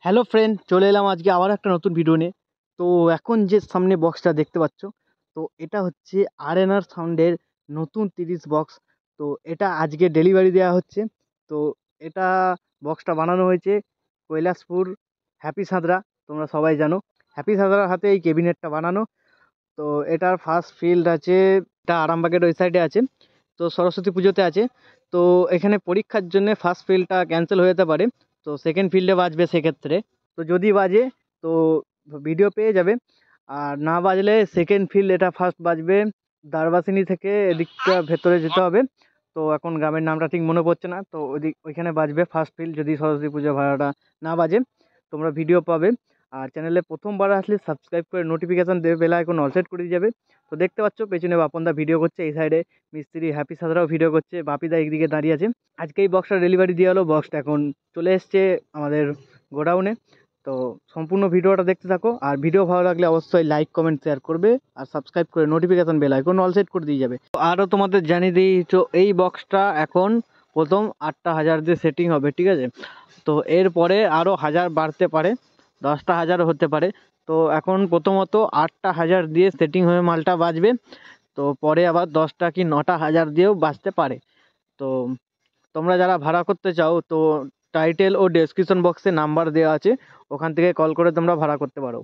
Hello friend, চলে এলাম আজকে আবার একটা নতুন ভিডিও নিয়ে। তো এখন যে সামনে বক্সটা দেখতে পাচ্ছ, তো এটা হচ্ছে আরএনআর সাউন্ডের নতুন 30 বক্স। তো এটা আজকে ডেলিভারি দেওয়া হচ্ছে। তো এটা বক্সটা বানানো হয়েছে কৈলাসপুর হ্যাপি সাঁতরা। তোমরা সবাই জানো হ্যাপি সাঁতরার হাতে এই ক্যাবিনেটটা বানানো। তো এটার ফার্স্ট ফিল্ড আছে, এটা আরামবাগের ওই সাইডে আছে। তো সরস্বতী পুজোতে আছে। তো এখানে পরীক্ষার জন্য ফার্স্ট ফিল্ডটা ক্যান্সেল হয়ে যেতে পারে। তো সেকেন্ড ফিল্ডে বাজবে সেক্ষেত্রে। তো যদি বাজে তো ভিডিও পেয়ে যাবে, আর না বাজলে সেকেন্ড ফিল্ড এটা ফার্স্ট বাজবে দ্বারবাসিনী থেকে এদিকটা ভেতরে যেতে হবে। তো এখন গ্রামের নামটা ঠিক মনে পড়ছে না, তো ওইখানে বাজবে ফার্স্ট ফিল্ড যদি সরস্বতী পুজো ভাড়াটা না বাজে। তোমরা ভিডিও পাবে। আর চ্যানেলে প্রথমবার আসলে সাবস্ক্রাইব করে নোটিফিকেশান দেবে, বেল আইকন অল সেট করে দিয়ে যাবে। তো দেখতে পাচ্ছ পেছনে বাপনদা ভিডিও করছে, এই সাইডে মিস্ত্রি হ্যাপি সাদরাও ভিডিও করছে, বাপিদা একদিকে দাঁড়িয়ে আছে। আজকে এই বক্সটা ডেলিভারি দেওয়া হলো, বক্সটা এখন চলে এসছে আমাদের গোডাউনে। তো সম্পূর্ণ ভিডিওটা দেখতে থাকো, আর ভিডিও ভালো লাগলে অবশ্যই লাইক কমেন্ট শেয়ার করবে, আর সাবস্ক্রাইব করে notification bell icon all set করে দিয়ে যাবে। তো আরও তোমাদের জানিয়ে দিই, তো এই বক্সটা এখন প্রথম 8,000 দিয়ে সেটিং হবে, ঠিক আছে? তো এরপরে আরও 1000 বাড়তে পারে, 10,000 হতে পারে। তো এখন প্রথমত 8,000 দিয়ে সেটিং হয়ে মালটা বাজবে। তো পরে আবার 10টা কি 9,000 দিয়েও বাজতে পারে। তো তোমরা যারা ভাড়া করতে চাও, তো টাইটেল ও ডেসক্রিপশন বক্সে নাম্বার দেওয়া আছে, ওখান থেকে কল করে তোমরা ভাড়া করতে পারো।